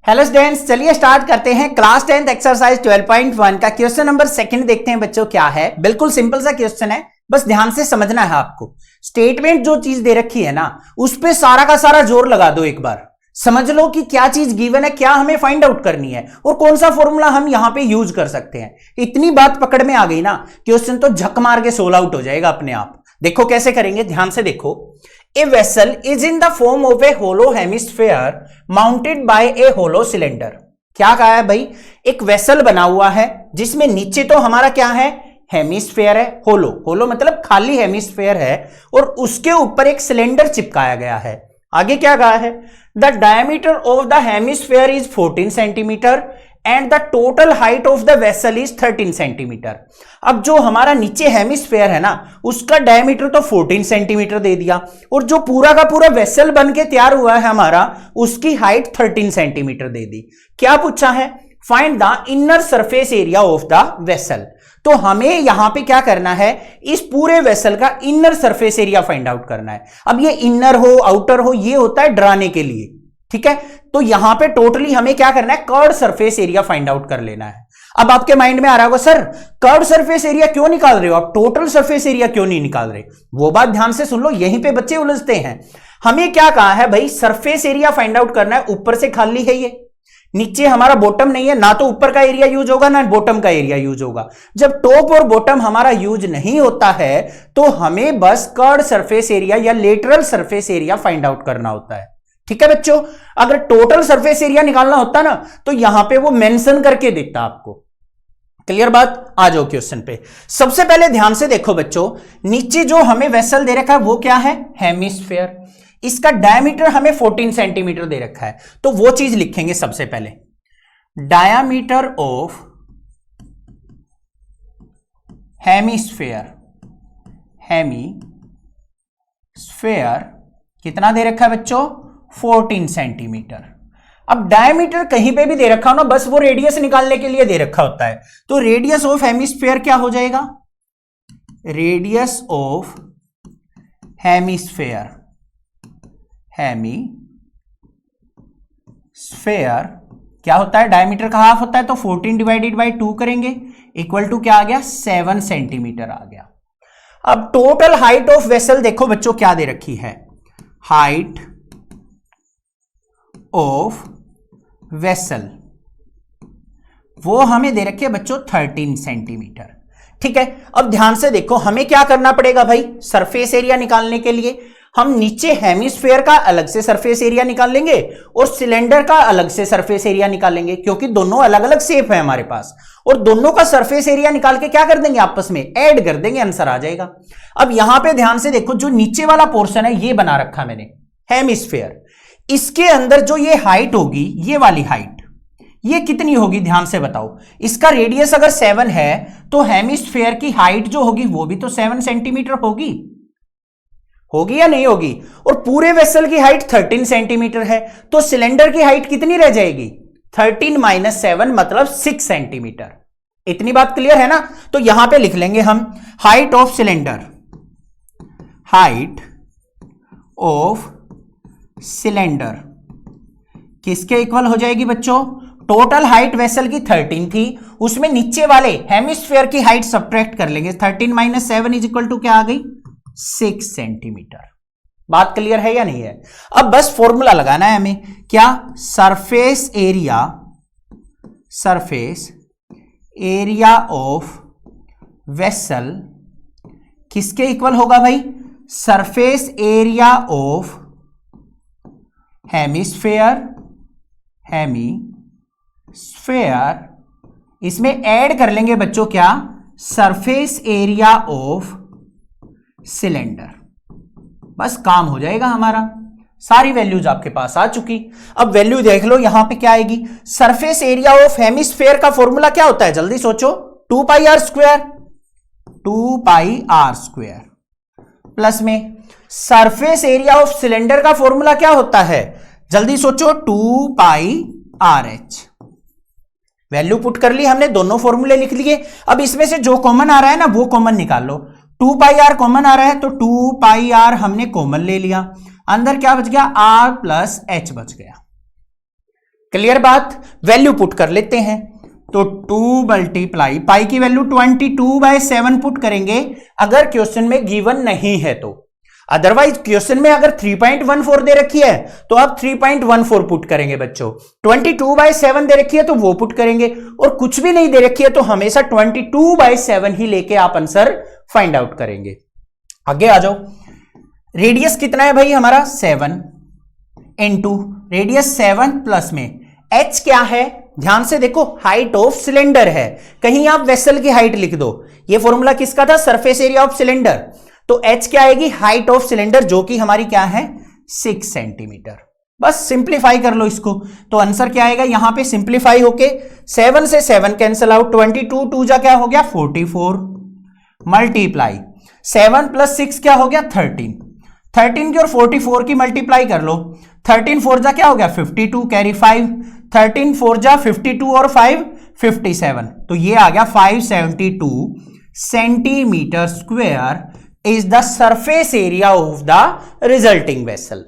Hello students, चलिए start करते हैं क्लास 10th एक्सरसाइज 12.1 का क्वेश्चन नंबर सेकंड देखते हैं बच्चों क्या है। बिल्कुल सिंपल सा क्वेश्चन है, बस ध्यान से समझना है आपको। स्टेटमेंट जो चीज दे रखी है ना, उस पे सारा का सारा जोर लगा दो, एक बार समझ लो कि क्या चीज गिवन है, क्या हमें फाइंड आउट करनी है और कौन सा फॉर्मूला हम यहां पे यूज कर सकते हैं। इतनी बात पकड़ में आ गई ना, क्वेश्चन तो झक मार के सोल आउट हो जाएगा अपने आप। देखो कैसे करेंगे, ध्यान से देखो। A vessel is in the form of a hollow hemisphere mounted by a hollow cylinder। क्या कहा है भाई, एक वेसल बना हुआ है जिसमें नीचे तो हमारा क्या है, हेमिस्फेयर है। होलो, होलो मतलब खाली हेमिस्फेयर है और उसके ऊपर एक सिलेंडर चिपकाया गया है। आगे क्या कहा है, the diameter of the hemisphere is 14 centimetre and the total height of the vessel is 13 centimetre. अब जो हमारा नीचे हेमिस्फेयर है ना, उसका डायमीटर तो 14 सेंटीमीटर दे दिया और जो पूरा का पूरा वेसल बन के तैयार हुआ है हमारा, उसकी हाइट 13 सेंटीमीटर दे दी। क्या पूछा है, find the inner surface area of the vessel. तो हमें यहां पे क्या करना है, इस पूरे वेसल का inner surface area find out करना है। अब ये इनर हो आउटर हो, ये होता है डराने के लिए, ठीक है। तो यहां पे टोटली हमें क्या करना है, curved surface area find out कर लेना है। अब आपके माइंड में आ रहा होगा, सर कर्व्ड सरफेस एरिया क्यों निकाल रहे हो आप, टोटल सरफेस एरिया क्यों नहीं निकाल रहे। वो बात ध्यान से सुन लो, यहीं पे बच्चे उलझते हैं। हमें क्या कहा है भाई, सरफेस एरिया फाइंड आउट करना है। ऊपर से खाली है, ये नीचे हमारा बॉटम नहीं है, ना तो ऊपर का एरिया यूज होगा ना बॉटम का एरिया यूज होगा। जब टॉप और बॉटम हमारा यूज नहीं होता है तो हमें बस कर्व्ड सरफेस एरिया या lateral surface area find out करना होता है, ठीक है बच्चों। अगर टोटल सरफेस एरिया निकालना होता ना तो यहां पे वो मेंशन करके देता आपको। क्लियर बात, आ जाओ क्वेश्चन पे। सबसे पहले ध्यान से देखो बच्चों, नीचे जो हमें वेसल दे रखा है वो क्या है, हेमिस्फेयर। इसका डायमीटर हमें 14 सेंटीमीटर दे रखा है, तो वो चीज लिखेंगे सबसे पहले। डायमीटर ऑफ हेमिस्फेयर, हेमिस्फेयर कितना दे रखा है बच्चों, 14 सेंटीमीटर। अब डायमीटर कहीं पे भी दे रखा हो ना, बस वो रेडियस निकालने के लिए दे रखा होता है। तो रेडियस ऑफ हेमिस्फेयर क्या हो जाएगा, रेडियस ऑफ हेमिस्फेयर, हेमिस्फेयर क्या होता है, डायमीटर का हाफ होता है, तो 14 डिवाइडेड बाई 2 करेंगे, इक्वल टू क्या आ गया, 7 सेंटीमीटर आ गया। अब टोटल हाइट ऑफ वेसल देखो बच्चों क्या दे रखी है, हाइट ऑफ वेसल वो हमें दे रखी है बच्चों 13 सेंटीमीटर, ठीक है। अब ध्यान से देखो, हमें क्या करना पड़ेगा भाई, सरफेस एरिया निकालने के लिए हम नीचे हेमिस्फेयर का अलग से सरफेस एरिया निकाल लेंगे और सिलेंडर का अलग से सरफेस एरिया निकालेंगे, क्योंकि दोनों अलग अलग शेप है हमारे पास। और दोनों का सरफेस एरिया निकाल के क्या कर देंगे, आपस में ऐड कर देंगे, आंसर आ जाएगा। अब यहां पे ध्यान से देखो, जो नीचे वाला पोर्शन है ये बना रखा मैंने हेमिस्फेयर, इसके अंदर जो ये हाइट होगी, ये वाली हाइट, ये कितनी होगी ध्यान से बताओ। इसका रेडियस अगर 7 है तो हेमिस्फेयर की हाइट जो होगी वो भी तो 7 सेंटीमीटर होगी, होगी या नहीं होगी। और पूरे वेसल की हाइट 13 सेंटीमीटर है, तो सिलेंडर की हाइट कितनी रह जाएगी, 13 माइनस 7 मतलब 6 सेंटीमीटर। इतनी बात क्लियर है ना। तो यहां पे लिख लेंगे हम height of cylinder, height of cylinder किसके इक्वल हो जाएगी बच्चों, टोटल हाइट वेसल की 13 थी, उसमें नीचे वाले हेमिस्फेयर की हाइट सब्ट्रैक्ट कर लेंगे, 13 माइनस 7 इज इक्वल टू क्या आ गई, 6 सेंटीमीटर। बात क्लियर है या नहीं है। अब बस फॉर्मूला लगाना है हमें, क्या, surface area, surface area of vessel किसके इक्वल होगा भाई, surface area of hemisphere, hemisphere इसमें ऐड कर लेंगे बच्चों क्या, सरफेस एरिया ऑफ सिलेंडर। बस काम हो जाएगा हमारा, सारी वैल्यूज आपके पास आ चुकी। अब वैल्यू देख लो यहां पे क्या आएगी, सरफेस एरिया ऑफ हेमिस्फेयर का फॉर्मूला क्या होता है, जल्दी सोचो, 2 pi r square, 2 pi r square plus में सरफेस एरिया ऑफ सिलेंडर का फॉर्मूला क्या होता है, जल्दी सोचो, 2 pi r h. Value put कर ली हमने, दोनों फॉर्मूले लिख लिए। अब इसमें से जो कॉमन आ रहा है ना वो कॉमन निकाल लो। 2 पाई आर कॉमन आ रहा है तो 2 पाई आर हमने कॉमन ले लिया, अंदर क्या बच गया, आर प्लस एच बच गया। क्लियर बात, वैल्यू पुट कर लेते हैं। तो 2 मल्टीप्लाई पाई की वैल्यू 22/7 पुट करेंगे अगर क्वेश्चन में गिवन नहीं है तो। अदरवाइज क्वेश्चन में अगर 3.14 दे रखी है तो आप 3.14 पुट करेंगे बच्चों। 22/7 दे रखी है तो वो पुट करेंगे, और कुछ भी नहीं दे रखी है तो हमेशा 22/7 ही लेके आप आंसर फाइंड आउट करेंगे। आगे आ जाओ। रेडियस कितना है भाई हमारा 7 इंटू रेडियस 7 प्लस में h क्या है, ध्यान से देखो, हाइट ऑफ सिलेंडर है, कहीं आप वेसल की हाइट लिख दो। ये फॉर्मूला किसका था, सरफेस एरिया ऑफ सिलेंडर। तो h क्या आएगी, हाइट ऑफ सिलेंडर, जो कि हमारी क्या है 6 सेंटीमीटर। बस सिंप्लीफाई कर लो इसको, तो आंसर क्या आएगा, यहां पे सिंप्लीफाई होके 7 से 7 कैंसिल आउट, 22 2 जा क्या हो गया 44 मल्टीप्लाई 7 प्लस 6 क्या हो गया 13 की और 44 की मल्टीप्लाई कर लो, 13 4 जा क्या हो गया 52 कैरी 5, 13 4 जा 52 और 5 57, तो ये आ गया 572 centimetre square is the surface area of the resulting vessel.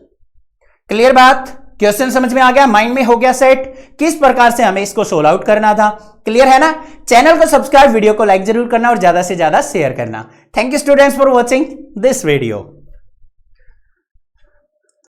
Clear बात, क्वेश्चन समझ में आ गया, माइंड में हो गया सेट, किस प्रकार से हमें इसको सोल्व आउट करना था। क्लियर है ना। चैनल को सब्सक्राइब, वीडियो को लाइक जरूर करना और ज्यादा से ज्यादा शेयर करना। Thank you students for watching this video.